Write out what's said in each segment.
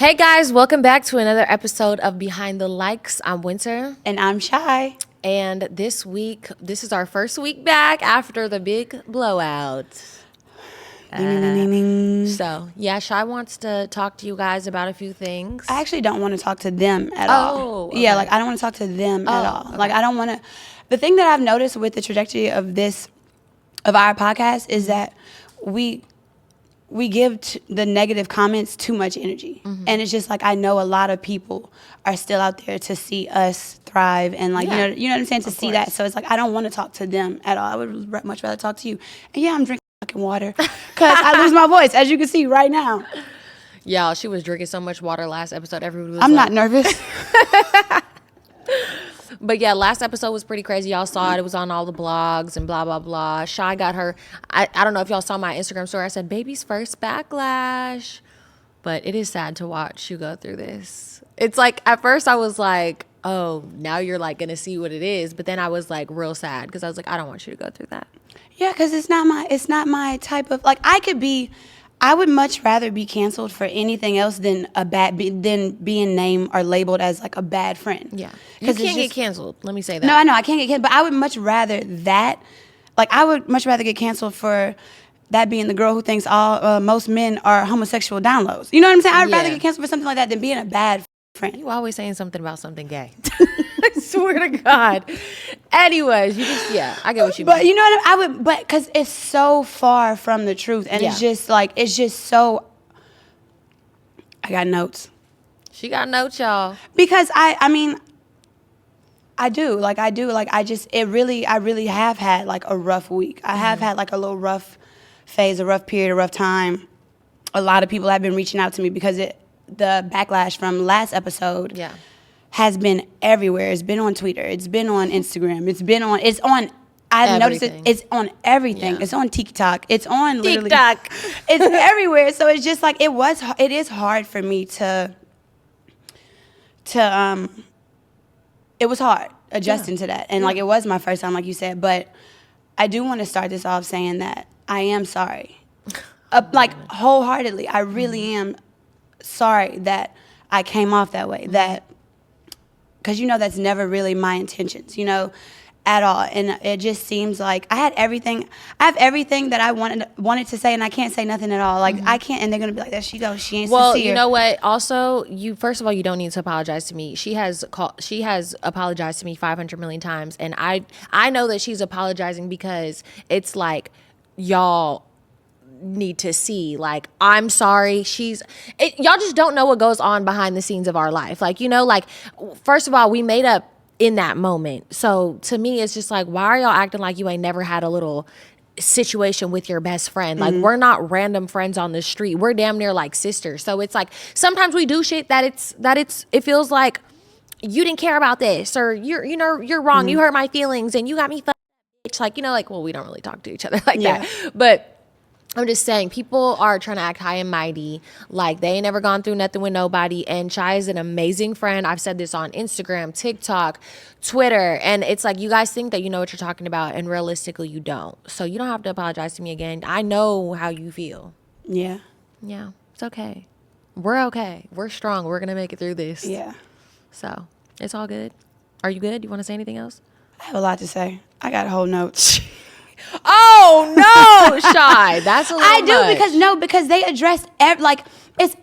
Hey guys, welcome back to another episode of Behind the Likes. I'm Winter. And I'm Chy. And this week, this is our first week back after the big blowout. Ding, ding, ding, ding. So, yeah, Chy wants to talk to you guys about a few things. I actually don't want to talk to them at all. Okay. Yeah, like I don't want to talk to them at all. Okay. Like I don't want to. The thing that I've noticed with the trajectory of our podcast is that we give the negative comments too much energy. Mm-hmm. And it's just like, I know a lot of people are still out there to see us thrive and like, you know what I'm saying? To see that. So it's like, I don't want to talk to them at all. I would much rather talk to you. And yeah, I'm drinking fucking water because I lose my voice, as you can see right now. Y'all, she was drinking so much water last episode. Everybody was I'm not nervous. But yeah, last episode was pretty crazy. Y'all saw it. It was on all the blogs and blah, blah, blah. Chy got her. I don't know if y'all saw my Instagram story. I said, baby's first backlash. But it is sad to watch you go through this. It's like, at first I was like, oh, now you're like going to see what it is. But then I was like real sad because I was like, I don't want you to go through that. Yeah, because it's not my type of, like, I would much rather be canceled for anything else than being named or labeled as like a bad friend. Yeah, you can't get canceled. Let me say that. No, I know I can't get canceled, but I would much rather that. Like I would much rather get canceled for that being the girl who thinks most men are homosexual downloads. You know what I'm saying? I'd rather get canceled for something like that than being a bad friend. You always saying something about something gay. I swear to God. Anyways, I get what you mean. But you know what but because it's so far from the truth, and it's just so. I got notes. She got notes, y'all. Because I mean, I really have had like a rough week. I have had like a little rough phase, a rough period, a rough time. A lot of people have been reaching out to me because the backlash from last episode has been everywhere. It's been on Twitter. It's been on Instagram. I've noticed it's on everything. Yeah. It's on TikTok. It's on literally. TikTok. It's everywhere. So it's just like, it is hard for me it was hard adjusting to that. And like, it was my first time, like you said, but I do want to start this off saying that I am sorry. Like wholeheartedly, I really am sorry that I came off that way. That, because that's never really my intentions, at all. And it just seems like I have everything that I wanted to say, and I can't say nothing at all. Like I can't, and they're gonna be like, there she goes, she ain't sincere. Well, you know what? Also, first of all, you don't need to apologize to me. She has apologized to me 500 million times, and I know that she's apologizing because it's like, y'all need to see, like, I'm sorry. Y'all just don't know what goes on behind the scenes of our life. Like, like, first of all, we made up in that moment. So to me, it's just like, why are y'all acting like you ain't never had a little situation with your best friend? Like, we're not random friends on the street. We're damn near like sisters. So it's like, sometimes we do shit that it feels like you didn't care about this, or you're wrong. You hurt my feelings and you got me fucked. Like, well, we don't really talk to each other like that. But I'm just saying, people are trying to act high and mighty, like they ain't never gone through nothing with nobody. And Chy is an amazing friend. I've said this on Instagram, TikTok, Twitter. And it's like, you guys think that you know what you're talking about, and realistically, you don't. So you don't have to apologize to me again. I know how you feel. Yeah. Yeah, it's okay. We're okay. We're strong. We're going to make it through this. Yeah. So it's all good. Are you good? You want to say anything else? I have a lot to say. I got a whole note. Oh no, Chy. That's a little much. Because they addressed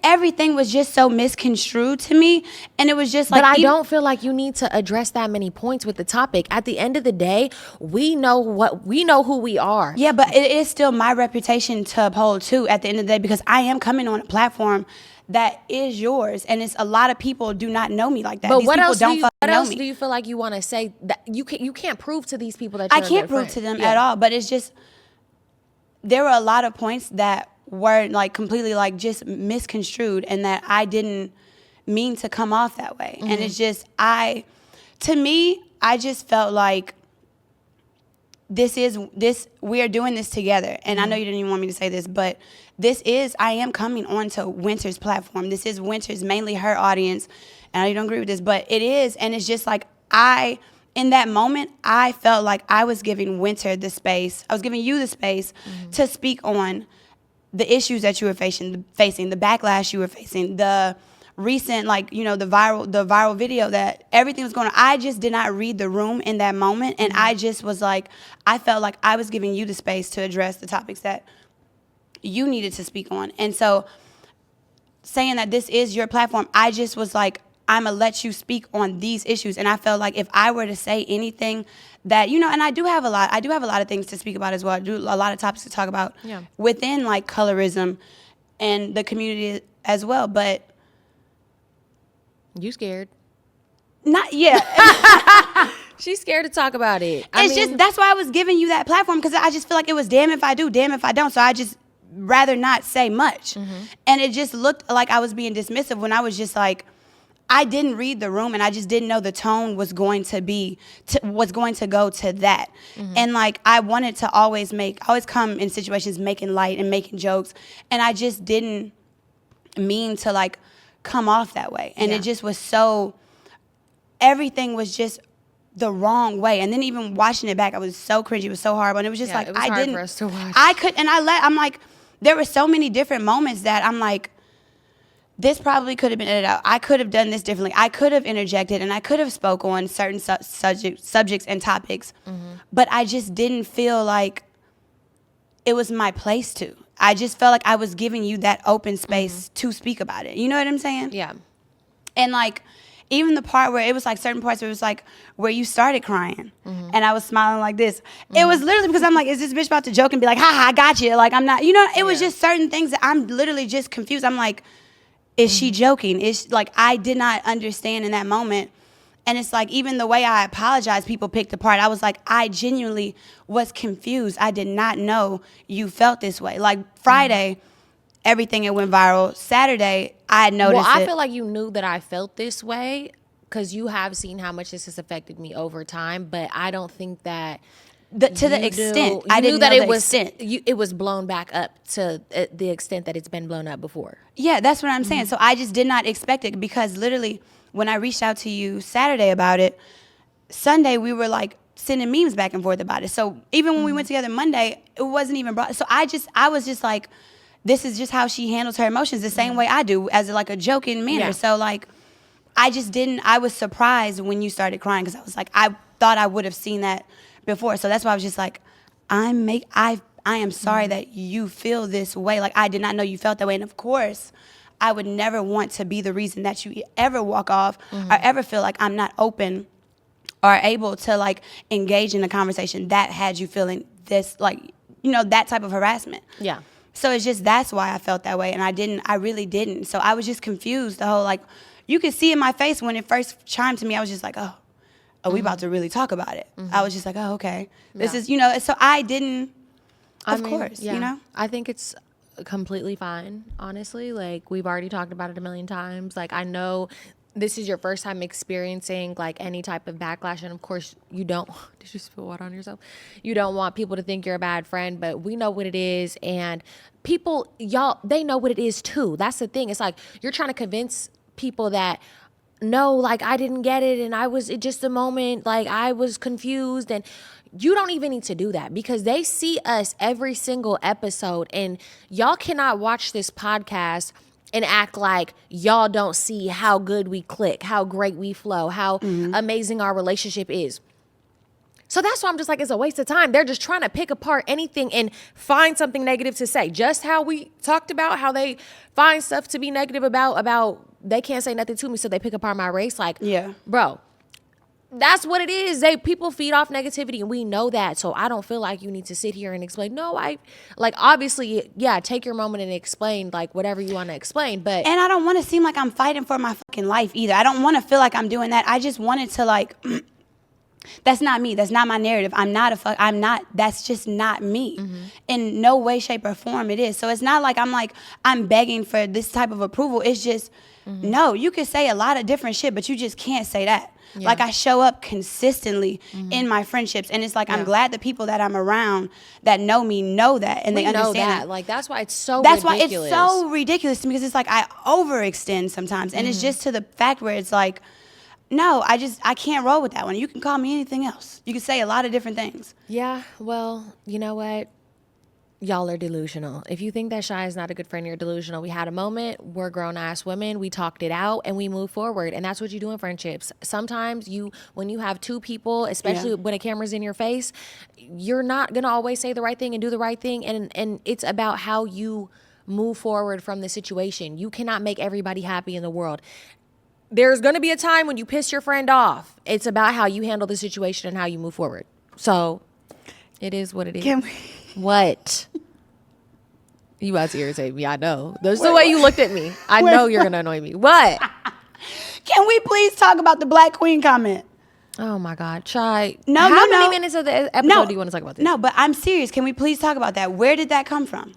everything was just so misconstrued to me, and it was just like. But I don't feel like you need to address that many points with the topic. At the end of the day, we know who we are. Yeah, but it is still my reputation to uphold too. At the end of the day, because I am coming on a platform that is yours, and it's a lot of people do not know me like that. But what else do you feel like you want to say that you can't prove to these people that you're I can't prove to them at all? But it's just, there were a lot of points that were like completely like just misconstrued, and that I didn't mean to come off that way. And it's just, to me, I just felt like we are doing this together. And I know you didn't even want me to say this, but I am coming onto Winter's platform. This is Winter's, mainly her audience. And I know you don't agree with this, but it is. And it's just like, in that moment, I felt like I was giving Winter the space. I was giving you the space to speak on the issues that you were facing, the backlash you were facing, the recent, like, you know, the viral video that everything was going on. I just did not read the room in that moment. And I just was like, I felt like I was giving you the space to address the topics that you needed to speak on. And so saying that this is your platform, I just was like, I'm going to let you speak on these issues. And I felt like if I were to say anything that, you know, and I do have a lot of things to speak about as well. I do a lot of topics to talk about within like colorism and the community as well. But you scared? Not yet. She's scared to talk about it. It's just, that's why I was giving you that platform, because I just feel like it was damn if I do, damn if I don't. So I just rather not say much. And it just looked like I was being dismissive when I was just like, I didn't read the room, and I just didn't know the tone was going to go to that. And like, I wanted to always come in situations making light and making jokes, and I just didn't mean to like come off that way. And it just was so, everything was just the wrong way. And then even watching it back, I was so cringy. It was so horrible. And it was just like, it was hard for us to watch. I'm like, there were so many different moments that I'm like, this probably could have been edited out. I could have done this differently. I could have interjected, and I could have spoke on certain subjects and topics. But I just didn't feel like it was my place to. I just felt like I was giving you that open space to speak about it. You know what I'm saying? Yeah. And like, even the part where it was like certain parts where it was like where you started crying and I was smiling like this. It was literally because I'm like, is this bitch about to joke and be like, ha ha, I got you? Like, I'm not, you know, it was just certain things that I'm literally just confused. I'm like, is she joking? Like, I did not understand in that moment. And it's like, even the way I apologized, people picked apart. I was like, I genuinely was confused. I did not know you felt this way. Like, Friday, everything, it went viral. Saturday, I had noticed I feel like you knew that I felt this way because you have seen how much this has affected me over time. But I don't think that to the extent. I didn't knew that know it was blown back up to the extent that it's been blown up before. Yeah, that's what I'm saying. So I just did not expect it, because literally when I reached out to you Saturday about it, Sunday we were like sending memes back and forth about it. So even when we went together Monday, it wasn't even brought. So I was just like, this is just how she handles her emotions, the same way I do, as like a joking manner. Yeah. So like, I was surprised when you started crying, because I was like, I thought I would have seen that before. So that's why I was just like, I am sorry that you feel this way. Like, I did not know you felt that way. And of course, I would never want to be the reason that you ever walk off or ever feel like I'm not open or able to like engage in a conversation that had you feeling this, like, you know, that type of harassment. Yeah. So it's just, that's why I felt that way. And I really didn't. So I was just confused. The whole, like, you could see in my face when it first chimed to me, I was just like, oh, we about to really talk about it. I was just like, oh, okay. This is, you know, so I didn't, of course, you know? I think it's completely fine, honestly. Like, we've already talked about it a million times. Like, I know this is your first time experiencing like any type of backlash, and of course you don't did you spill water on yourself? You don't want people to think you're a bad friend, but we know what it is, and people, they know what it is too. That's the thing. It's like you're trying to convince people that no, like, I didn't get it, and it just a moment, like, I was confused. And you don't even need to do that, because they see us every single episode, and y'all cannot watch this podcast and act like y'all don't see how good we click, how great we flow, how amazing our relationship is. So that's why I'm just like, it's a waste of time. They're just trying to pick apart anything and find something negative to say. Just how we talked about how they find stuff to be negative about they can't say nothing to me, so they pick apart my race. Like, yeah, bro, that's what it is. People feed off negativity, and we know that. So I don't feel like you need to sit here and explain. No, obviously, yeah, take your moment and explain like whatever you want to explain. But and I don't want to seem like I'm fighting for my fucking life either. I don't want to feel like I'm doing that. I just wanted to like. That's not me. That's not my narrative. That's just not me. In no way, shape, or form it is. So it's not like I'm begging for this type of approval. It's just, no, you can say a lot of different shit, but you just can't say that. Yeah. Like, I show up consistently in my friendships, and it's like, I'm glad the people that I'm around that know me know that, and they understand that. Like, that's why it's so ridiculous. That's why it's so ridiculous to me, because it's like I overextend sometimes, and it's just to the fact where it's like, no, I can't roll with that one. You can call me anything else. You can say a lot of different things. Yeah, well, you know what? Y'all are delusional. If you think that Chy is not a good friend, you're delusional. We had a moment. We're grown-ass women. We talked it out and we move forward. And that's what you do in friendships. Sometimes when you have two people, especially when a camera's in your face, you're not going to always say the right thing and do the right thing. And it's about how you move forward from the situation. You cannot make everybody happy in the world. There's going to be a time when you piss your friend off. It's about how you handle the situation and how you move forward. So it is what it is. Can we? What? You about to irritate me. I know. There's the way you looked at me. I know you're going to annoy me. What? Can we please talk about the Black Queen comment? Oh, my God. Chy. No, How no, many no. minutes of the episode do you want to talk about this? No, but I'm serious. Can we please talk about that? Where did that come from?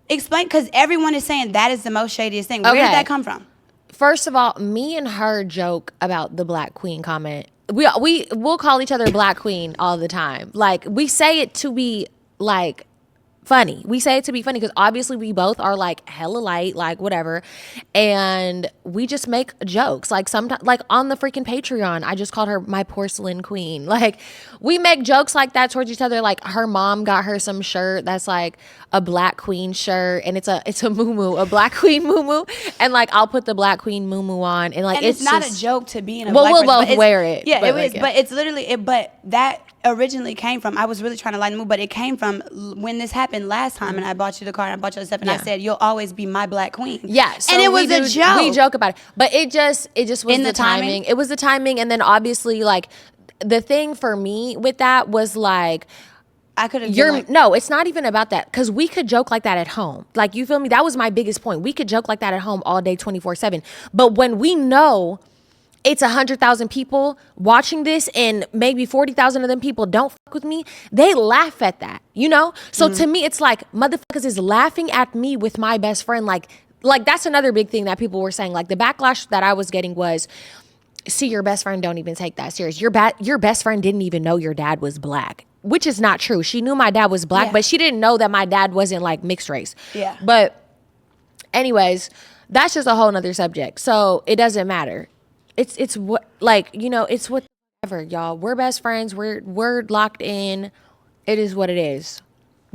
Explain, because everyone is saying that is the most shadiest thing. Where did that come from? First of all, me and her joke about the Black Queen comment. We'll call each other Black Queen all the time. Like, we say it to be, like, funny. We say it to be funny because obviously we both are like hella light, like whatever, and we just make jokes. Like sometimes, like on the freaking Patreon, I just called her my porcelain queen. Like we make jokes like that towards each other. Like her mom got her some shirt that's like a Black Queen shirt, and it's a muumuu, a Black Queen muumuu, and like I'll put the Black Queen muumuu on, and like and it's not just, a joke to be in a well, Black we'll person, both wear it. Yeah, but it like, is, but it's literally but that originally came from, I was really trying to lighten the mood, but it came from when this happened last time, and I bought you the card, and I bought you the stuff, and I said, you'll always be my Black Queen. Yeah, so and it was a joke. We joke about it, but it just was the timing. It was the timing, and then obviously, like, the thing for me with that was like, I could have. No, it's not even about that, because we could joke like that at home. Like, you feel me? That was my biggest point. We could joke like that at home all day, 24/7. But when we know it's 100,000 people watching this and maybe 40,000 of them people don't fuck with me, they laugh at that, you know? So to me, it's like, motherfuckers is laughing at me with my best friend. Like that's another big thing that people were saying. Like the backlash that I was getting was, see, your best friend don't even take that serious. Your best friend didn't even know your dad was Black, which is not true. She knew my dad was Black, but she didn't know that my dad wasn't like mixed race. Yeah. But anyways, that's just a whole nother subject. So it doesn't matter. It's what, like, you know, it's whatever, y'all. We're best friends. We're locked in. It is what it is.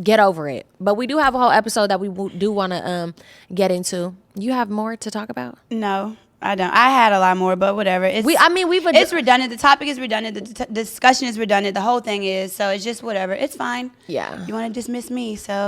Get over it. But we do have a whole episode that we do want to get into. You have more to talk about? No, I don't. I had a lot more, but whatever. It's redundant. The topic is redundant. The discussion is redundant. The whole thing is. So it's just whatever. It's fine. Yeah. You want to dismiss me, so.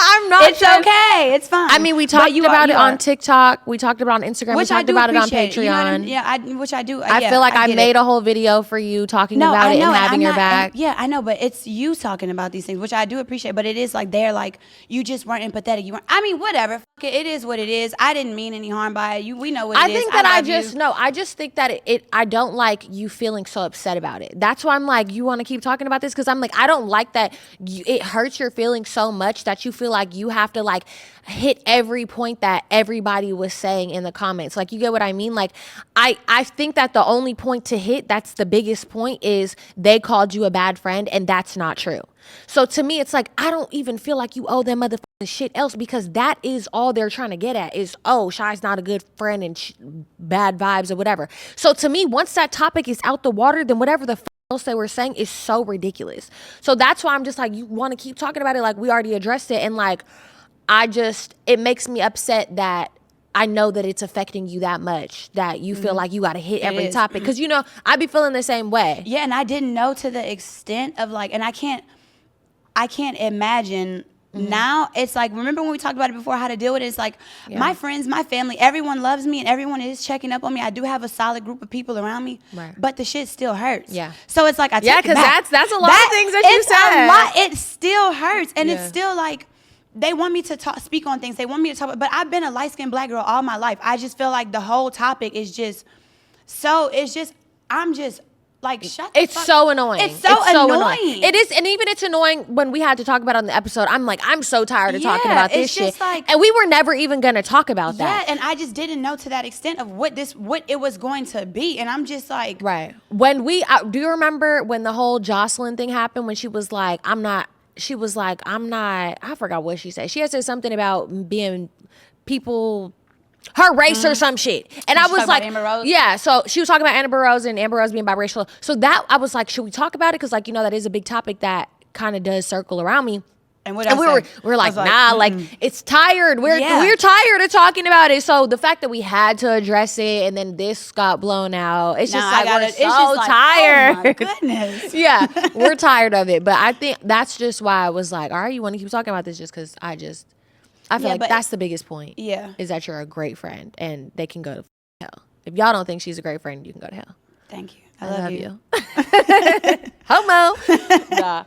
I'm not. It's okay. It's fine. I mean, we talked about it on TikTok. We talked about it on Instagram. We talked about it on Patreon. Which I do. I feel like I made a whole video for you talking about it and having your back. Yeah, I know, but it's you talking about these things, which I do appreciate. But it is like they're like, you just weren't empathetic. You weren't. I mean, whatever. Fuck it. It is what it is. I didn't mean any harm by it. We know what it is. I just think that I don't like you feeling so upset about it. That's why I'm like, you want to keep talking about this? Because I'm like, I don't like that it hurts your feelings so much that you feel like you have to like hit every point that everybody was saying in the comments. Like, you get what I mean? Like, I think that the only point to hit, that's the biggest point, is they called you a bad friend, and that's not true. So to me, it's like, I don't even feel like you owe them motherfucking shit else, because that is all they're trying to get at is, oh, Shy's not a good friend and bad vibes or whatever. So to me, once that topic is out the water, then whatever the else they were saying is so ridiculous. So that's why I'm just like, you want to keep talking about it like we already addressed it. And like, it makes me upset that I know that it's affecting you that much, that you feel like you got to hit every topic. Because, you know, I be feeling the same way. Yeah, and I didn't know to the extent of like, and I can't imagine now. It's like, remember when we talked about it before, how to deal with it? It's like, my friends, my family, everyone loves me and everyone is checking up on me. I do have a solid group of people around me, but the shit still hurts. Yeah. So it's like, I take it back. Yeah, because that's a lot of things that you said. It still hurts. And it's still like, they want me to speak on things. They want me to talk, but I've been a light-skinned Black girl all my life. I just feel like the whole topic is just, I'm just like, shut the fuck. It's so annoying. It's so annoying. It is, and even it's annoying when we had to talk about it on the episode. I'm like, I'm so tired of talking about this shit. Like, and we were never even going to talk about that. Yeah, and I just didn't know to that extent of what it was going to be. And I'm just like. Right. When do you remember when the whole Jocelyn thing happened, when she was like, I forgot what she said. She had said something about being people, her race or some shit. And I was like, yeah, so she was talking about Amber Rose and Amber Rose being biracial. So that, I was like, should we talk about it? Because, like, you know, that is a big topic that kind of does circle around me. And what And we were like, nah, like it's tired. We're tired of talking about it. So the fact that we had to address it and then this got blown out, it's just like we're so tired. Oh my goodness. Yeah, we're tired of it. But I think that's just why I was like, all right, you want to keep talking about this just because I feel like that's the biggest point. Yeah. Is that you're a great friend and they can go to hell. If y'all don't think she's a great friend, you can go to hell. Thank you. I love you. Homo. Nah.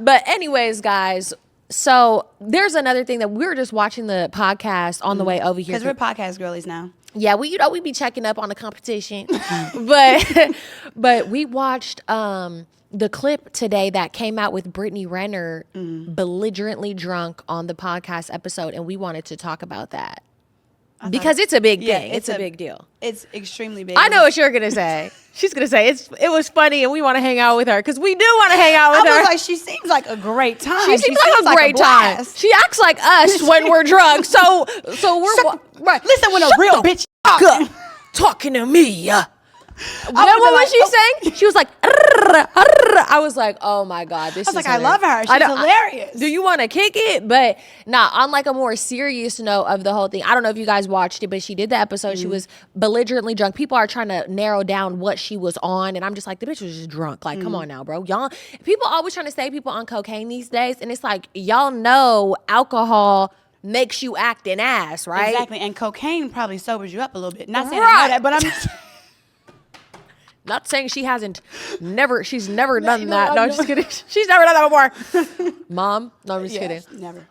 But anyways, guys, so there's another thing that we were just watching the podcast on the way over here. Because we're podcast girlies now. Yeah, we be checking up on the competition. but we watched the clip today that came out with Brittany Renner belligerently drunk on the podcast episode, and we wanted to talk about that. Because it's a big thing. It's a big deal. It's extremely big. I know what you're going to say. She's going to say it was funny and we want to hang out with her because we do want to hang out with her. I was like, she seems like a great time. She seems like a great time. She acts like us when we're drunk. So we're right. Listen when a real bitch talking to me. What was she saying? She was like, I was like, oh my God, this is like, I love her. She's hilarious. Do you want to kick it? But on like a more serious note of the whole thing, I don't know if you guys watched it, but she did the episode. She was belligerently drunk. People are trying to narrow down what she was on. And I'm just like, the bitch was just drunk. Like, come on now, bro. Y'all, people always trying to say people on cocaine these days. And it's like, y'all know alcohol makes you act an ass, right? Exactly. And cocaine probably sobers you up a little bit. Not saying I know that, but I'm just... Not saying she's never done that. No, I'm just kidding. She's never done that before. Mom? No, I'm just kidding. Never.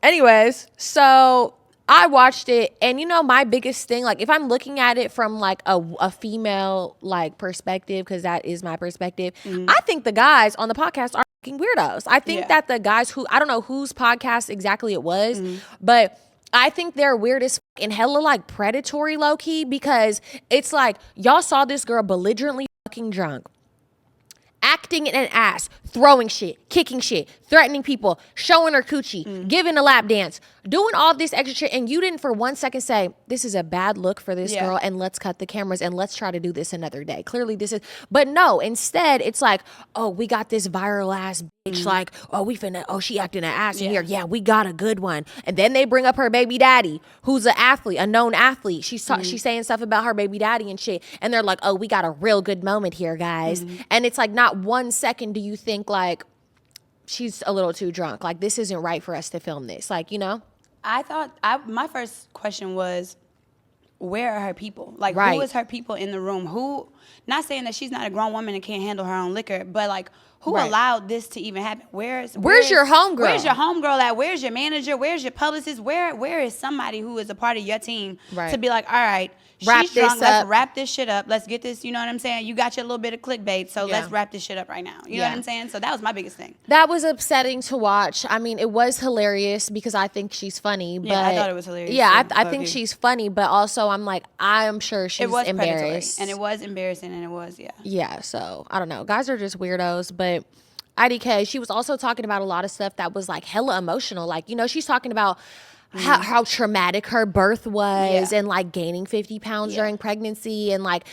Anyways, so I watched it and my biggest thing, like if I'm looking at it from like a female like perspective, because that is my perspective, I think the guys on the podcast are fucking weirdos. I think that the guys who, I don't know whose podcast exactly it was, but I think they're weird as and hella like predatory low key, because it's like y'all saw this girl belligerently fucking drunk, acting an ass, throwing shit, kicking shit, threatening people, showing her coochie, giving a lap dance, doing all this extra shit, and you didn't for 1 second say, this is a bad look for this girl, and let's cut the cameras and let's try to do this another day. Clearly this is, but no, instead it's like, oh, we got this viral ass bitch, like, oh, she acting an ass in here. Yeah, we got a good one. And then they bring up her baby daddy, who's an athlete, a known athlete. She's saying stuff about her baby daddy and shit. And they're like, oh, we got a real good moment here, guys. And it's like, not 1 second do you think like, she's a little too drunk. Like, this isn't right for us to film this. Like, I thought, my first question was, where are her people? Like, who is her people in the room? Who, not saying that she's not a grown woman and can't handle her own liquor, but like, who allowed this to even happen? Where's your homegirl? Where's your homegirl at? Where's your manager? Where's your publicist? Where is somebody who is a part of your team to be like, all right, she's drunk, let's wrap this shit up. Let's get this, you know what I'm saying? You got your little bit of clickbait, so let's wrap this shit up right now. You know what I'm saying? So that was my biggest thing. That was upsetting to watch. I mean, it was hilarious because I think she's funny. But I thought it was hilarious. Yeah, I think she's funny, but also I'm like, I'm sure she's embarrassed. Predatory, and it was embarrassing, and it was, Yeah, so I don't know. Guys are just weirdos, but IDK, she was also talking about a lot of stuff that was like hella emotional. Like, she's talking about how traumatic her birth was and like gaining 50 pounds during pregnancy and like,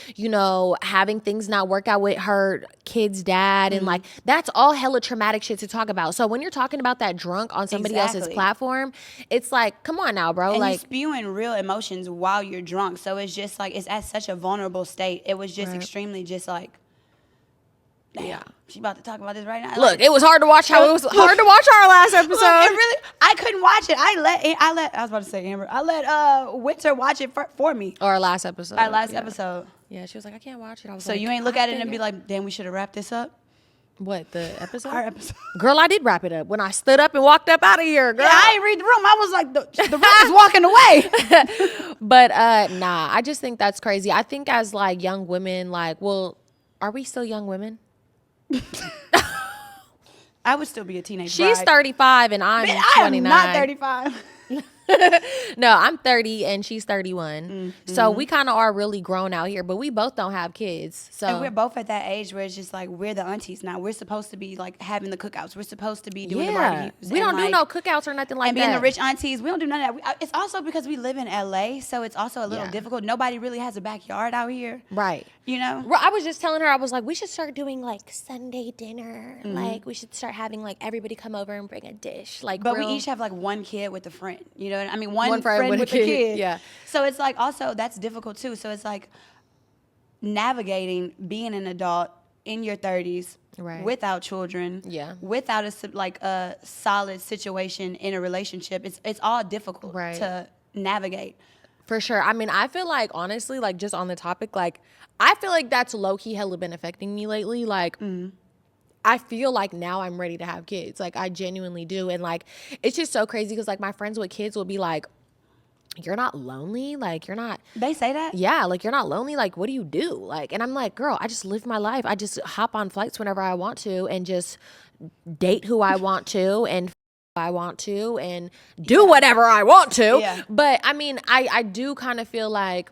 having things not work out with her kid's dad. And like, that's all hella traumatic shit to talk about. So when you're talking about that drunk on somebody else's platform, it's like, come on now, bro. And like, you're spewing real emotions while you're drunk. So it's just like, it's at such a vulnerable state. It was just extremely just like, damn, she's about to talk about this right now. Look, it was hard to watch hard to watch our last episode. Look, it really, I couldn't watch it. I was about to say Amber. I let Winter watch it for me. Or our last episode. Episode. Yeah, she was like, I can't watch it. I was so you ain't look at it and be like, damn, we should have wrapped this up? What, the episode? Our episode. Girl, I did wrap it up when I stood up and walked up out of here, girl. Yeah, I didn't read the room. I was like, the room is walking away. But nah, I just think that's crazy. I think as like young women, like, well, are we still young women? I would still be a teenager. She's 35 and I'm 29. I am not 35. No, I'm 30 and she's 31. So we kind of are really grown out here, but we both don't have kids. So And we're both at that age where it's just like we're the aunties now. We're supposed to be like having the cookouts. We're supposed to be doing the barbecues. We don't do like, no cookouts or nothing like and that. being the rich aunties, we don't do none of that. It's also because we live in LA, so it's also a little difficult. Nobody really has a backyard out here. Right. You know? I was just telling her, I was like, we should start doing like Sunday dinner. Like we should start having like everybody come over and bring a dish. Like, but we each have like one kid with a friend. You know what I mean? One friend friend with with a a kid. Yeah. So it's like also that's difficult too. So it's like navigating being an adult in your 30s without children, without a solid situation in a relationship. It's all difficult to navigate. For sure. I mean, I feel like, honestly, like, just on the topic, like, I feel like that's low-key hella been affecting me lately. Like, I feel like now I'm ready to have kids. Like, I genuinely do. And, like, it's just so crazy because, like, my friends with kids will be like, you're not lonely? Like, you're not... They say that? Yeah, like, you're not lonely? Like, what do you do? Like, and I'm like, girl, I just live my life. I just hop on flights whenever I want to and just date who I want to and I want to and do whatever I want to. Yeah. But I mean, I do kind of feel like,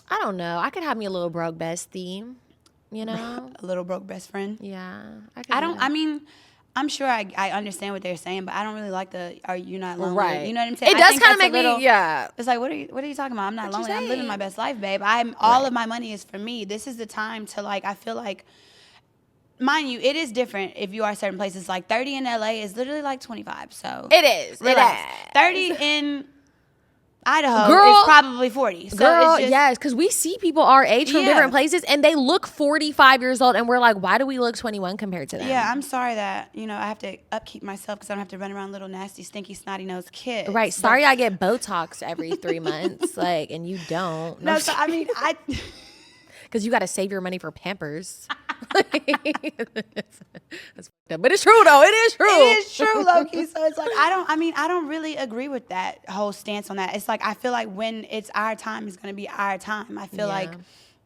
I don't know, I could have me a little broke bestie, you know? A little broke best friend. Yeah. I mean, I'm sure I understand what they're saying, but I don't really like are you not lonely? Right. You know what I'm saying? It does kind of make me, It's like, what are you talking about? I'm not lonely. I'm living my best life, babe. All of my money is for me. This is the time to like, I feel like, mind you, it is different if you are certain places. Like 30 in LA is literally like 25. So it is. Relax. 30 in Idaho girl, is probably 40. So girl, it's just, yes, because we see people our age from different places and they look 45 years old and we're like, why do we look 21 compared to them? Yeah, I'm sorry that, I have to upkeep myself because I don't have to run around little nasty, stinky, snotty-nosed kids. Right. Sorry I get Botox every 3 months, like, and you don't. No, so I mean, because you got to save your money for Pampers. That's fucked up. But it's true though. It is true. It is true, Loki. So it's like I don't really agree with that whole stance on that. It's like I feel like when it's our time, it's gonna be our time. I feel like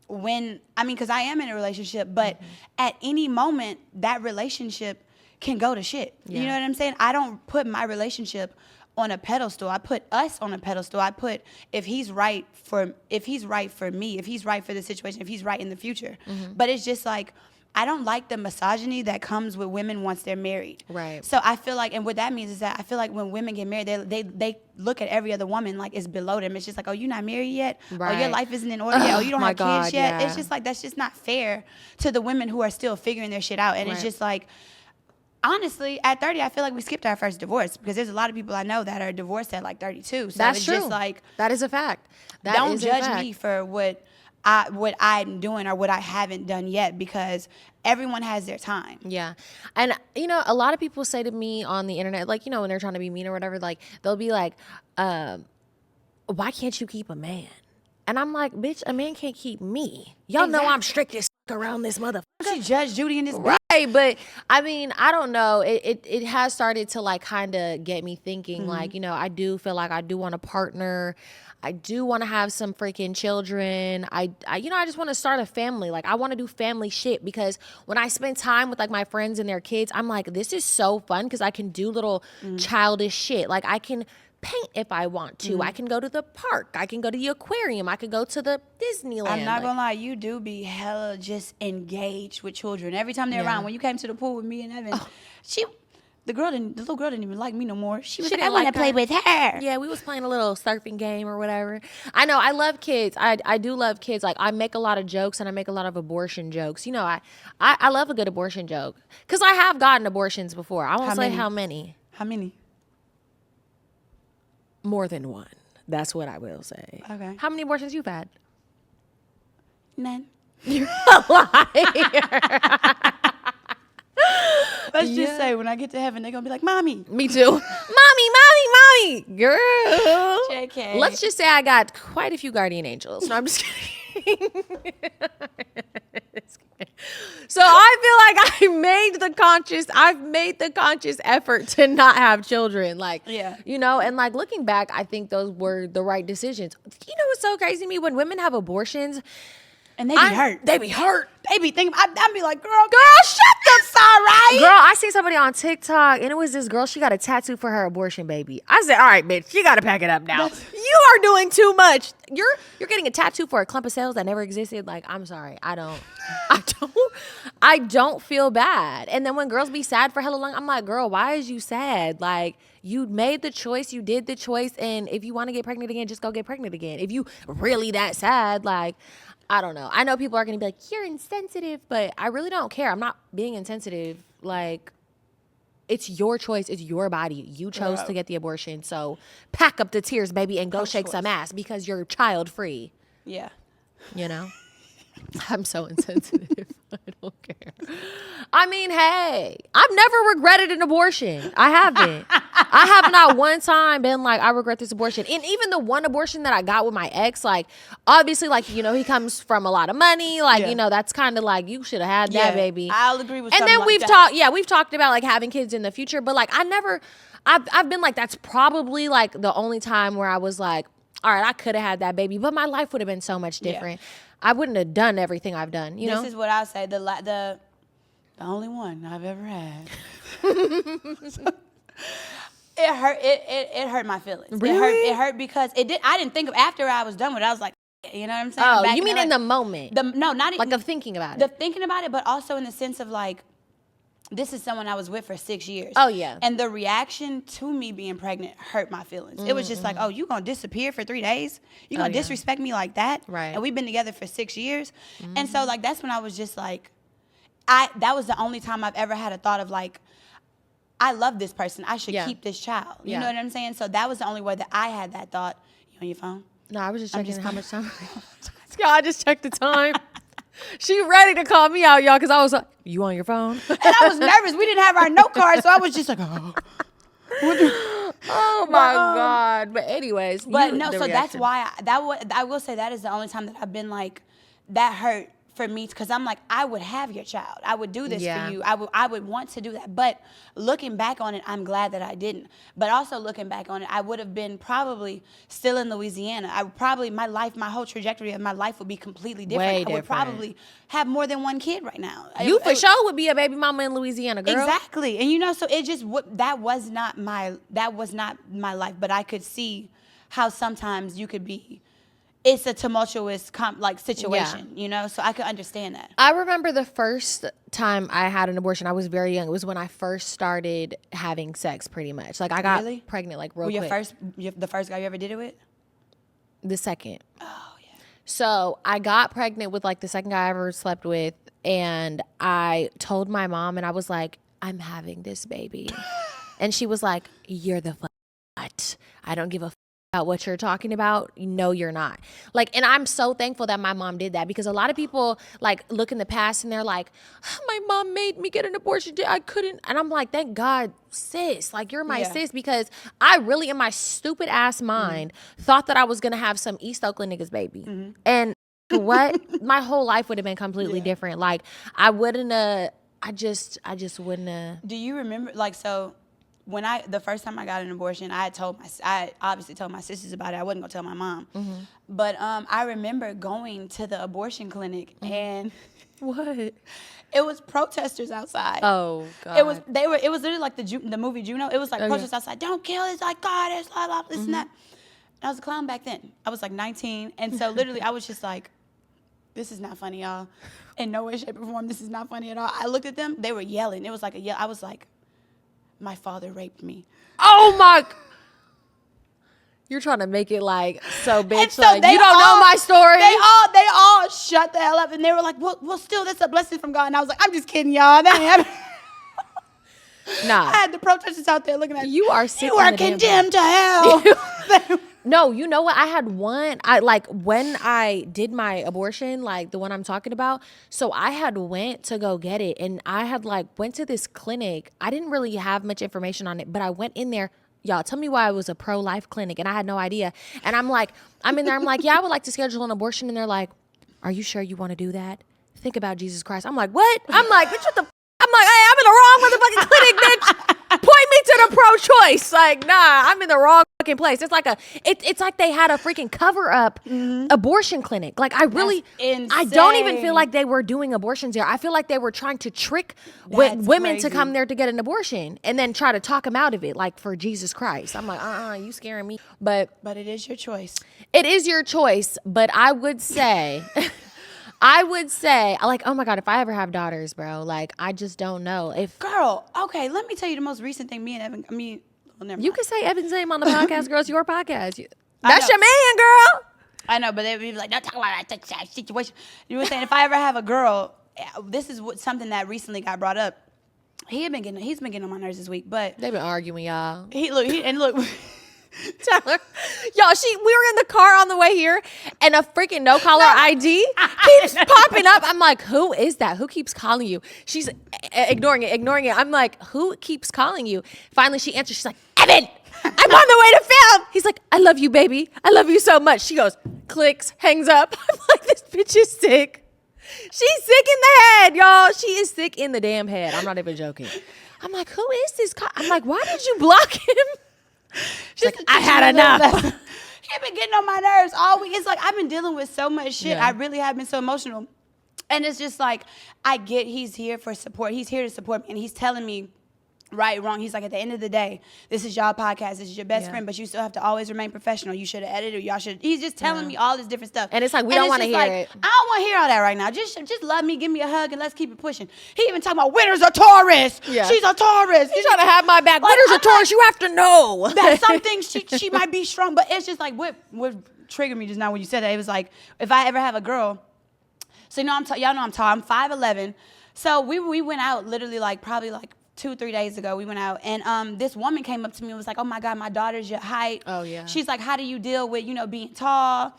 because I am in a relationship, but at any moment that relationship can go to shit. Yeah. You know what I'm saying? I don't put my relationship on a pedestal. I put us on a pedestal. I put if he's right for me, if he's right for the situation, if he's right in the future. But it's just like I don't like the misogyny that comes with women once they're married. Right. So I feel like, and what that means is that I feel like when women get married, they look at every other woman like it's below them. It's just like, oh, you're not married yet? Right. Oh, your life isn't in order yet? Oh, you don't have kids yet? Yeah. It's just like, that's just not fair to the women who are still figuring their shit out. And it's just like, honestly, at 30, I feel like we skipped our first divorce because there's a lot of people I know that are divorced at like 32. So that's it's true. Just like, that is a fact. Don't judge me for what I'm doing or what I haven't done yet because everyone has their time. Yeah. And, a lot of people say to me on the internet, like, when they're trying to be mean or whatever, like, they'll be like, why can't you keep a man? And I'm like, bitch, a man can't keep me. Y'all know I'm strict as around this motherfucker. She Judge Judy in this right, but I mean, I don't know. It has started to like kind of get me thinking. Like, I do feel like I do want a partner. I do want to have some freaking children. I just want to start a family. Like, I want to do family shit because when I spend time with like my friends and their kids, I'm like, this is so fun because I can do little childish shit. Like, I can paint if I want to. I can go to the park. I can go to the aquarium. I could go to the Disneyland. I'm not gonna lie, you do be hella just engaged with children every time they're around. When you came to the pool with me and Evan, the little girl didn't even like me no more. She was like, I want to play with her. Yeah, we was playing a little surfing game or whatever. I know, I love kids. I do love kids. Like, I make a lot of jokes and I make a lot of abortion jokes. I love a good abortion joke because I have gotten abortions before. I won't say how many. How many? More than one. That's what I will say. Okay. How many abortions you've had? None. You're a liar. Let's just say when I get to heaven, they're going to be like, Mommy. Me too. Mommy. Girl. JK. Let's just say I got quite a few guardian angels. No, I'm just kidding. So I feel like I've made the conscious effort to not have children. Like, and like looking back, I think those were the right decisions. What's so crazy to me? When women have abortions, And they be hurt. They be hurt. They be thinking, I'd be like, girl, Shut the sorry. Girl, I see somebody on TikTok, and it was this girl. She got a tattoo for her abortion baby. I said, all right, bitch, you got to pack it up now. You are doing too much. You're getting a tattoo for a clump of cells that never existed. Like, I'm sorry. I don't feel bad. And then when girls be sad for hella long, I'm like, girl, why is you sad? Like, you made the choice, you did the choice, and if you want to get pregnant again, just go get pregnant again. If you really that sad, like, I don't know. I know people are going to be like, you're insensitive, but I really don't care. I'm not being insensitive. Like, it's your choice. It's your body. You chose to get the abortion. So pack up the tears, baby, and go shake some ass because you're child free. Yeah. You know? I'm so insensitive. I don't care. I mean, hey, I've never regretted an abortion. I haven't. I have not one time been like, I regret this abortion. And even the one abortion that I got with my ex, like, obviously, like, you know, he comes from a lot of money. Like, you know, that's kind of like, you should have had that, baby. I'll agree with and something then we've talked about like having kids in the future. But like, I've been like, that's probably like the only time where I was like, all right, I could have had that baby, but my life would have been so much different. Yeah. I wouldn't have done everything I've done, you know? This is what I'll say, the only one I've ever had. It hurt. It hurt my feelings. Really? It hurt because I didn't think of after I was done with it. I was like, you know what I'm saying? Oh, you mean in the moment? No, not even. Like of thinking about it. The thinking about it, but also in the sense of like, this is someone I was with for 6 years. Oh, yeah. And the reaction to me being pregnant hurt my feelings. It was just like, oh, you going to disappear for 3 days? You going to disrespect me like that? Right. And we've been together for 6 years. And so, like, that's when I was just like, that was the only time I've ever had a thought of, like, I love this person. I should keep this child. You know what I'm saying? So that was the only way that I had that thought. You on your phone? No, I was just checking how much time. Y'all, I just checked the time. She ready to call me out, y'all, because I was like, you on your phone? And I was nervous. We didn't have our note card, so I was just like, oh. Oh, my God. But anyways. But no, so that's why, I will say that is the only time that I've been like, that hurt for me, because I'm like, I would have your child. I would do this for you. I would want to do that. But looking back on it, I'm glad that I didn't. But also looking back on it, I would have been probably still in Louisiana. My whole trajectory of my life would be completely different. I would probably have more than one kid right now. You for sure would be a baby mama in Louisiana, girl. Exactly. And you know, so it just, that was not my life. But I could see how sometimes you could be, it's a tumultuous situation, you know? So I could understand that. I remember the first time I had an abortion, I was very young. It was when I first started having sex, pretty much. Like, I got pregnant, like, real quick. The first guy you ever did it with? The second. Oh, yeah. So I got pregnant with, like, the second guy I ever slept with, and I told my mom, and I was like, I'm having this baby. And she was like, you're the what? I don't give a about what you're talking about. No, you're not. Like, and I'm so thankful that my mom did that, because a lot of people like look in the past and they're like, my mom made me get an abortion. I couldn't. And I'm like, thank God, sis, like, you're my sis, because I really in my stupid ass mind thought that I was gonna have some East Oakland niggas baby. And what? My whole life would have been completely different. Like, I wouldn't I just wouldn't have. Do you remember, like, so when the first time I got an abortion, I obviously told my sisters about it. I wasn't gonna tell my mom, but I remember going to the abortion clinic and what? It was protesters outside. Oh God! It was literally like the movie Juno. It was like protesters outside. Don't kill it. It's like God. It's blah blah this and that. And I was a clown back then. I was like 19, and so literally I was just like, this is not funny, y'all. In no way, shape, or form, this is not funny at all. I looked at them. They were yelling. It was like a yell. I was like, my father raped me. Oh my! You're trying to make it like so, bitch. So like, you don't know my story. They all shut the hell up, and they were like, "Well, still, that's a blessing from God." And I was like, "I'm just kidding, y'all. That ain't happening." Nah. I had the protesters out there looking at me. You are sick. You are condemned to hell. No, you know what? I had one. When I did my abortion, like the one I'm talking about. So I had went to go get it, and I had went to this clinic. I didn't really have much information on it, but I went in there. Y'all, tell me why it was a pro-life clinic, and I had no idea. And I'm in there. I'm like, yeah, I would like to schedule an abortion, and they're like, are you sure you want to do that? Think about Jesus Christ. I'm like, what? I'm like, bitch, what the? I'm like, hey, I'm in the wrong motherfucking clinic, bitch. Point me to the pro-choice. Like, nah, I'm in the wrong Republican place. It's like it's like they had a freaking cover up abortion clinic. Like I don't even feel like they were doing abortions there. I feel like they were trying to trick women to come there to get an abortion and then try to talk them out of it. Like for Jesus Christ, I'm like, you scaring me. But it is your choice. It is your choice. But I would say. Like, oh my God, if I ever have daughters, bro, like, I just don't know. Girl, okay, let me tell you the most recent thing me and Evan, well, never mind. You can say Evan's name on the podcast, girl. It's your podcast. That's your man, girl. I know, but they'd be like, don't talk about that situation. You were saying, if I ever have a girl, this is something that recently got brought up. He's been getting on my nerves this week, but. They've been arguing, y'all. Look. Tell her. Y'all, we were in the car on the way here and a freaking no caller ID keeps popping up. I'm like, who is that? Who keeps calling you? She's ignoring it. I'm like, who keeps calling you? Finally, she answers. She's like, Evan, I'm on the way to film. He's like, I love you, baby. I love you so much. She goes, clicks, hangs up. I'm like, this bitch is sick. She's sick in the head, y'all. She is sick in the damn head. I'm not even joking. I'm like, who is this? I'm like, why did you block him? She's like, I had enough. He been getting on my nerves all week. It's like I've been dealing with so much shit. Yeah. I really have been so emotional. And it's just like, I get he's here for support. He's here to support me. And he's telling me right, wrong. He's like, at the end of the day, this is y'all podcast. This is your best friend, but you still have to always remain professional. You should have edited, or y'all should. He's just telling me all this different stuff. And it's like, we don't want to hear it. I don't want to hear all that right now. Just love me, give me a hug, and let's keep it pushing. He even talking about Winter's a Taurus. Yeah. She's a Taurus. He's trying to have my back. Like, Winter's a Taurus. You have to know. That some things she might be strong, but it's just like, what triggered me just now when you said that, it was like, if I ever have a girl, so y'all know I'm tall. I'm 5'11". So we went out literally probably 2-3 days ago. We went out, and this woman came up to me and was like, oh my God, my daughter's your height. Oh yeah. She's like, how do you deal with, being tall?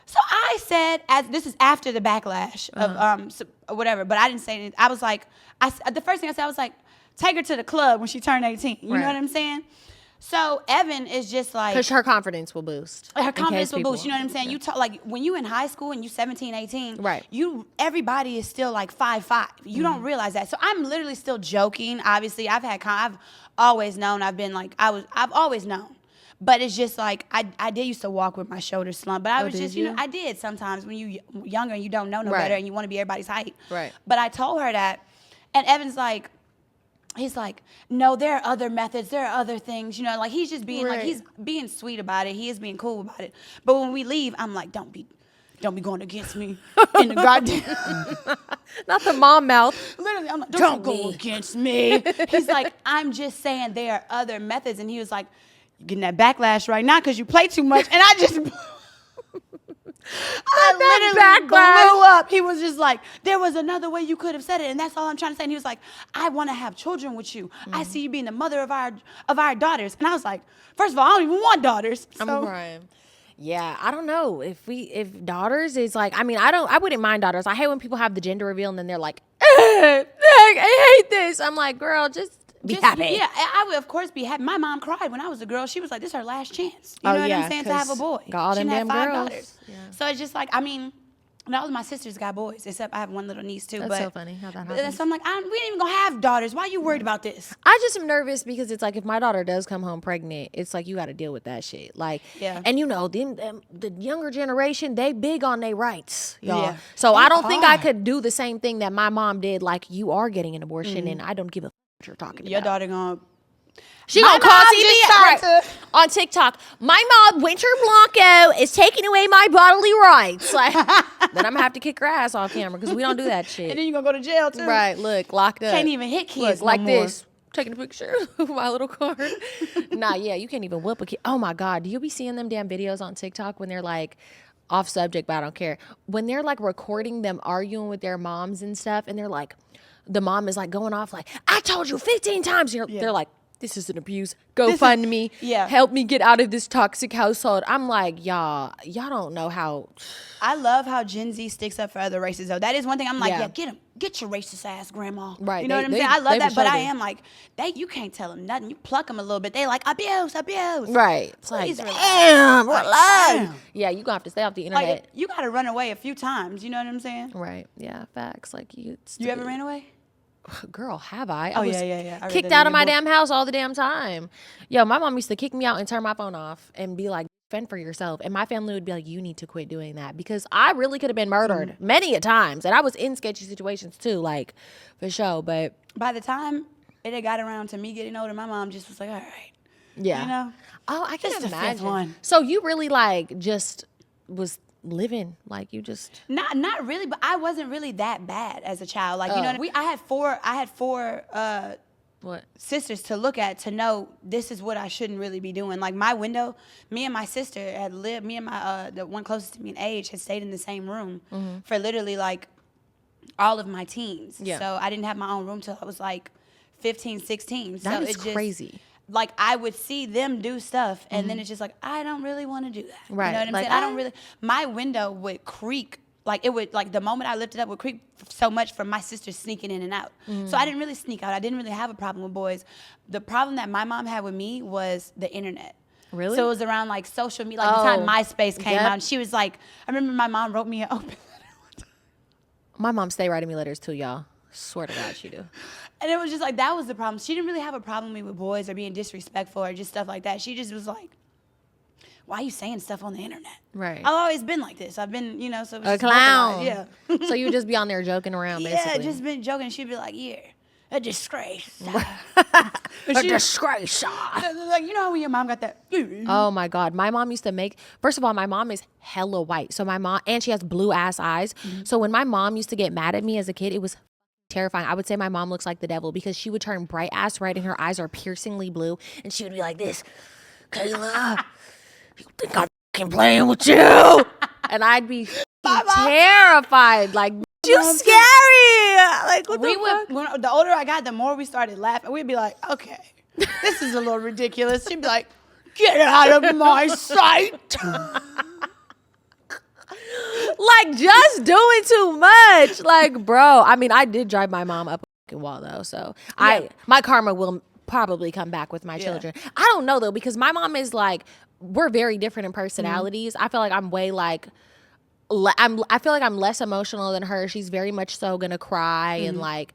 So I said, as this is after the backlash of whatever, but I didn't say anything. I was like, the first thing I said, I was like, take her to the club when she turned 18. You know what I'm saying? So Evan is just like, because her confidence will boost. Her confidence will boost. You know what I'm saying? Yeah. You talk when you in high school and you 17, 18, right? Everybody is still 5'5". You don't realize that. So I'm literally still joking. Obviously, I've always known. I've always known. But it's just like, I did used to walk with my shoulders slumped. But I was just, I did sometimes when you younger and you don't know no better and you want to be everybody's height. Right. But I told her that, and Evan's like, he's like, no, there are other methods. There are other things, he's just being he's being sweet about it. He is being cool about it. But when we leave, I'm like, don't be going against me in the goddamn. Not the mom mouth. Literally, I'm like, don't go against me. He's like, I'm just saying there are other methods. And he was like, you're getting that backlash right now because you play too much. And I just... I literally blew up. He was just like, there was another way you could have said it, and that's all I'm trying to say. And he was like, I want to have children with you. I see you being the mother of our daughters. And I was like, first of all, I don't even want daughters. So. I'm crying. Yeah, I don't know if daughters is I wouldn't mind daughters. I hate when people have the gender reveal and then they're like, I hate this. I'm like, girl, just be happy. Yeah, I would of course be happy. My mom cried when I was a girl. She was like, this is her last chance. You know what I'm saying? To have a boy. Got all them damn girls. 5 daughters. Yeah. So it's just like, all of my sisters got boys, except I have one little niece too. That's so funny how that happens. So I'm like, we ain't even gonna have daughters. Why are you worried about this? I just am nervous because it's like, if my daughter does come home pregnant, it's like, you got to deal with that shit. And the younger generation, they big on their rights, y'all. Yeah. So I don't think I could do the same thing that my mom did. Like, you are getting an abortion, and I don't give a what you're talking about. Your daughter gonna. She gonna call TV on TikTok. My mom, Winter Blanco, is taking away my bodily rights. Then I'm gonna have to kick her ass off camera because we don't do that shit. And then you gonna go to jail too. Right? Look, locked up. Can't even hit kids look, like this. Taking a picture of my little card. You can't even whoop a kid. Oh my God, do you be seeing them damn videos on TikTok when they're like, off subject, but I don't care. When they're like recording them arguing with their moms and stuff, and they're like, the mom is like going off like, I told you 15 times. They're like, this is an abuse. Go fund me. Yeah. Help me get out of this toxic household. I'm like, y'all don't know how. I love how Gen Z sticks up for other races, though. That is one thing I'm like, get him. Get your racist ass grandma. Right. You know what I'm saying? I love that, but I am like, you can't tell them nothing. You pluck them a little bit. They like, abuse. Right. It's like, damn, relax. Yeah, you gonna have to stay off the internet. Like, you gotta run away a few times. You know what I'm saying? Right. Yeah, facts. Like, you ever ran away? Girl, have I? Oh, was yeah. I read kicked that out in of your my book. damn house all the damn time. Yo, my mom used to kick me out and turn my phone off and be like, fend for yourself. And my family would be like, you need to quit doing that, because I really could have been murdered many a times. And I was in sketchy situations too, like, for sure. But By the time it had got around to me getting older, my mom just was like, all right. yeah. You know? Oh, I can Just the fifth imagine. one. So you really like just was living, like you just. Not really, but I wasn't really that bad as a child. Like, you know what I mean? I had four What? sisters to look at to know this is what I shouldn't really be doing. Like my window, me and my sister had lived, me and my the one closest to me in age had stayed in the same room for literally like all of my teens. Yeah. So I didn't have my own room till I was like 15, 16. That so is crazy. Like I would see them do stuff and then it's just like, I don't really want to do that. Right. You know what I'm Like, saying? I don't really, my window would creak. Like it would, like the moment I lifted up would creak so much from my sister sneaking in and out. So I didn't really sneak out. I didn't really have a problem with boys. The problem that my mom had with me was the internet. Really? So it was around like social media, like the time MySpace came Yep. out. And she was like, I remember my mom wrote me an open letter one time. My mom stay writing me letters too, y'all. Swear to God, she do. And it was just like, that was the problem. She didn't really have a problem with me with boys or being disrespectful or just stuff like that. She just was like, why are you saying stuff on the internet? Right. I've always been like this. I've been, you know, so it was A just nothing clown. like- Yeah. So you would just be on there joking around, Yeah, basically. just been joking. She'd be like, yeah, a disgrace. A disgrace. Like, you know when your mom got that? Oh my God. My mom used to make, first of all, my mom is hella white. So my mom, and she has blue ass eyes. So when my mom used to get mad at me as a kid, it was terrifying. I would say my mom looks like the devil because she would turn bright ass red and her eyes are piercingly blue. And she would be like this, Kayla, you think I'm fucking playing with you? And I'd be terrified. Like, you scary. Like, what We the would, fuck? when, the older I got, the more we started laughing. We'd be like, okay, this is a little ridiculous. She'd be like, get out of my sight. Like, just doing too much. Like, bro, I mean, I did drive my mom up a fucking wall though, so my karma will probably come back with my children. I don't know though, because my mom is like, we're very different in personalities. I feel like I'm way like, I feel like I'm less emotional than her. She's very much so gonna cry and like,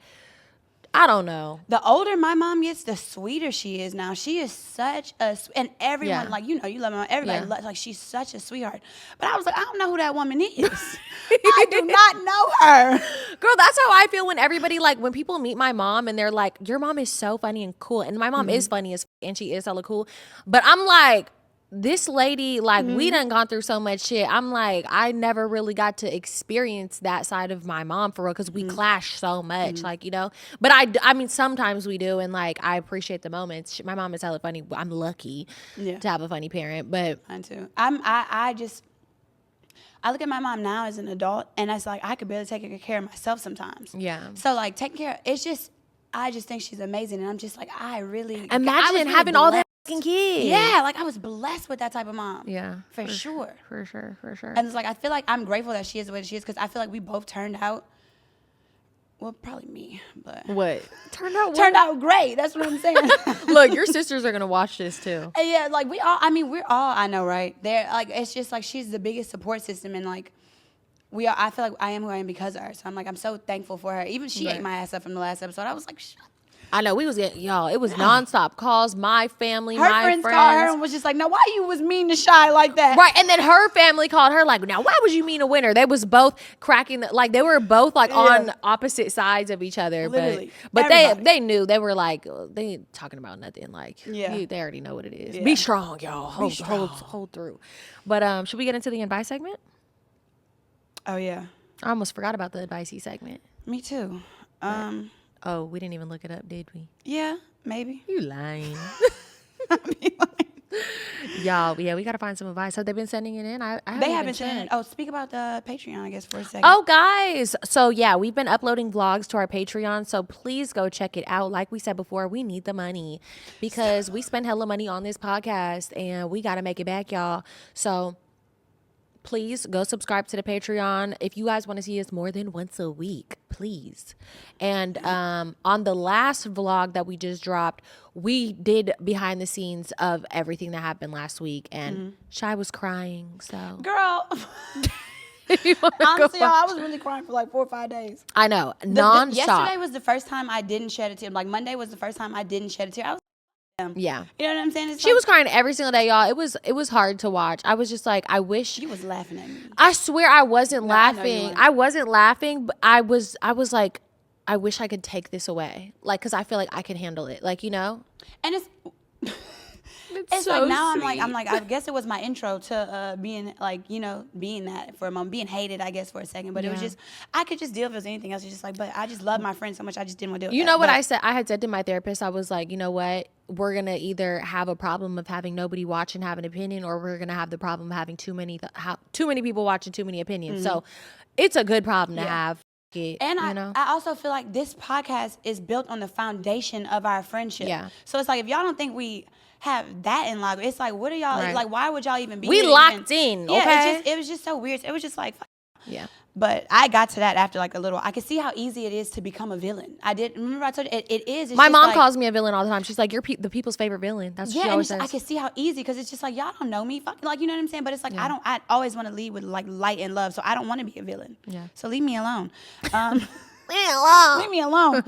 I don't know. The older my mom gets, the sweeter she is now. She is such a, and everyone, Yeah. like, you know, you love my mom. Everybody Yeah. loves, like, she's such a sweetheart. But I was like, I don't know who that woman is. I do not know her. Girl, that's how I feel when everybody, like, when people meet my mom and they're like, your mom is so funny and cool. And my mom is funny as and she is hella cool. But I'm like, this lady, like, we done gone through so much shit. I'm like, I never really got to experience that side of my mom for real because we clash so much, like, you know. But I mean, sometimes we do, and like, I appreciate the moments. My mom is hella funny. I'm lucky to have a funny parent, but Mine too. I look at my mom now as an adult, and it's like I could barely take care of myself sometimes. yeah. So like taking care, I just think she's amazing, and I'm just like I was Imagine really having all blessed. that fucking kids. Yeah, like I was blessed with that type of mom. Yeah. for sure. For sure. And it's like I feel like I'm grateful that she is the way she is because I feel like we both turned out. Well, probably me, but What? Turned out great. That's what I'm saying. Look, your sisters are gonna watch this too. And yeah, like we're all. I know, right? They're like, it's just like she's the biggest support system, and like we are. I feel like I am who I am because of her. So I'm so thankful for her. Even she ate my ass up from the last episode. I was like, shut. I know, we was getting, y'all, it was nonstop calls, my family, Her my friends called her and was just like, "Now why you was mean to Shy like that?" Right, and then her family called her like, now why was you mean a winner? They was both cracking, like they were both like on opposite sides of each other. Literally. But Everybody. they knew, they were like, they ain't talking about nothing. Like, Yeah. they already know what it is. Yeah. Be strong, y'all. strong. Hold through. But should we get into the advice segment? Oh yeah, I almost forgot about the advicey segment. me too. Oh, we didn't even look it up, did we? Yeah, maybe. You lying. Y'all, yeah, we got to find some advice. Have they been sending it in? I They haven't even sent it. checked. Oh, speak about the Patreon, I guess, for a second. Oh, guys. So, yeah, we've been uploading vlogs to our Patreon. So, please go check it out. Like we said before, we need the money because we spend hella money on this podcast and we got to make it back, y'all. So, please go subscribe to the Patreon. If you guys want to see us more than once a week, please. And on the last vlog that we just dropped, we did behind the scenes of everything that happened last week. And Shy was crying. So, Girl, if you want to Honestly, go y'all, I watch. was really crying for like 4 or 5 days. I know, nonstop. Yesterday was the first time I didn't shed a tear. Like Monday was the first time I didn't shed a tear. I was Yeah. You know what I'm saying? It's She was crying every single day, y'all. It was hard to watch. I was just like, I wish. You was laughing at me. I swear I wasn't No, I know you laughing. weren't. I wasn't laughing, but I was like, I wish I could take this away. Like, because I feel like I can handle it. Like, you know? And it's so like now sweet. I'm like I guess it was my intro to being like, you know, being that for a moment, being hated, I guess, for a second. But it was Yeah. just, I could just deal if it was anything else. It's just like, but I just love my friend so much, I just didn't want to do it. You know what I said? I had said to my therapist, I was like, you know what? We're going to either have a problem of having nobody watch and have an opinion, or we're going to have the problem of having too many people watching too many opinions. So it's a good problem to have. And I also feel like this podcast is built on the foundation of our friendship. Yeah. So it's like, if y'all don't think we have that in log, it's like, what are y'all, Right. like, why would y'all even be We here locked even? in, Yeah, okay? it was just so weird. It was just like, yeah. but I got to that after like a little. I could see how easy it is to become a villain. I did. Remember I told you it is. It's My just mom like, calls me a villain all the time. She's like, you're the people's favorite villain. That's what yeah, she and always I says. can see how easy, because it's just like, y'all don't know me, fuck, like, you know what I'm saying. But it's like, I always want to lead with like light and love, so I don't want to be a villain. Yeah. So leave me alone. Leave Leave me alone.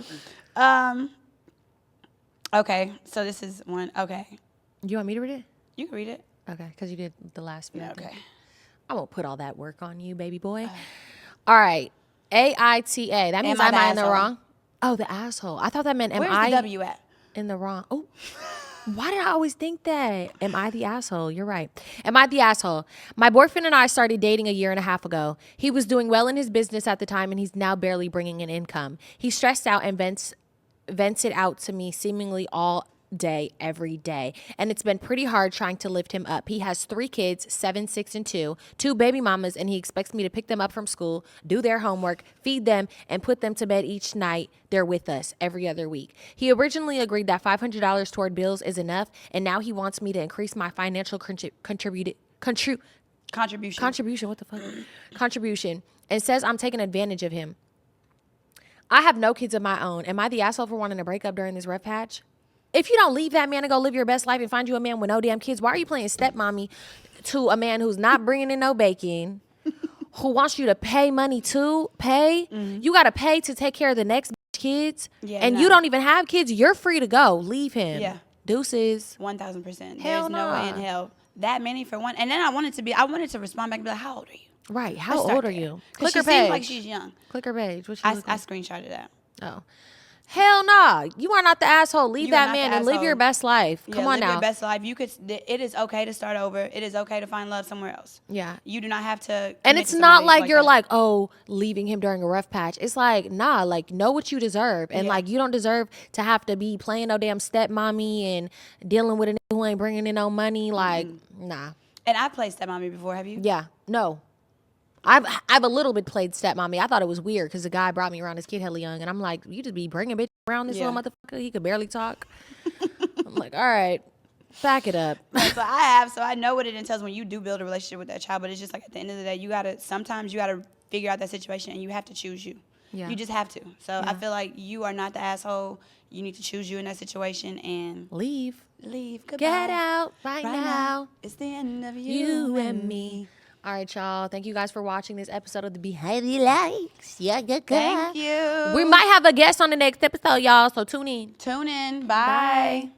Okay, so this is one. Okay, You want me to read it? you can read it. Okay, because you did the last few. I think. Okay. I won't put all that work on you, baby boy. All right. AITA. That means Am I am the I in the asshole? wrong? Oh, the asshole. I thought that meant am Where's I the W at? in the wrong? Oh. Why did I always think that? Am I the asshole? You're right. Am I the asshole? My boyfriend and I started dating a year and a half ago. He was doing well in his business at the time, and he's now barely bringing in income. He's stressed out and vents it out to me seemingly all day, every day. And it's been pretty hard trying to lift him up. He has 3 kids, 7, 6, and 2 baby mamas, and he expects me to pick them up from school, do their homework, feed them, and put them to bed each night they're with us every other week. He originally agreed that $500 toward bills is enough, and now he wants me to increase my financial contribution. What the fuck? Contribution. And says I'm taking advantage of him. I have no kids of my own. Am I the asshole for wanting to break up during this rough patch? If you don't leave that man and go live your best life and find you a man with no damn kids, why are you playing stepmommy to a man who's not bringing in no bacon, who wants you to pay money to pay? You got to pay to take care of the next kids, and you don't even have kids. You're free to go. Leave him. Yeah. Deuces. 1000%. Hell There's no way in nah. hell that many for one. And then I wanted to respond back and be like, how old are you? Right. How Let's start old are there. you? 'Cause Click her she seems page. like she's young. Click her page. What she I look like? screenshotted that. Oh. Hell nah. You are not the asshole. Leave You are that not man the and live asshole. your best life. Yeah, Come on live now. your best life. It is okay to start over. It is okay to find love somewhere else. Yeah. You do not have to. And commit it's to not somebody like you're that. like, oh, leaving him during a rough patch. It's like, nah, like, know what you deserve. And, Yeah. like, you don't deserve to have to be playing no damn stepmommy and dealing with a nigga who ain't bringing in no money. Like, nah. And I played stepmommy before. Have you? Yeah. No. I've a little bit played stepmommy. I thought it was weird because the guy brought me around his kid hella young. And I'm like, you just be bringing bitch around this Yeah. little motherfucker. He could barely talk. I'm like, all right, back it up. So I know what it entails when you do build a relationship with that child. But it's just like, at the end of the day, sometimes you gotta figure out that situation, and you have to choose you. Yeah. You just have to. So I feel like you are not the asshole. You need to choose you in that situation and Leave. leave. Goodbye. Get out right now. It's the end of You and me. All right, y'all. Thank you guys for watching this episode of the Behind the Likes. Yeah. Thank you. We might have a guest on the next episode, y'all, so tune in. Tune in. Bye.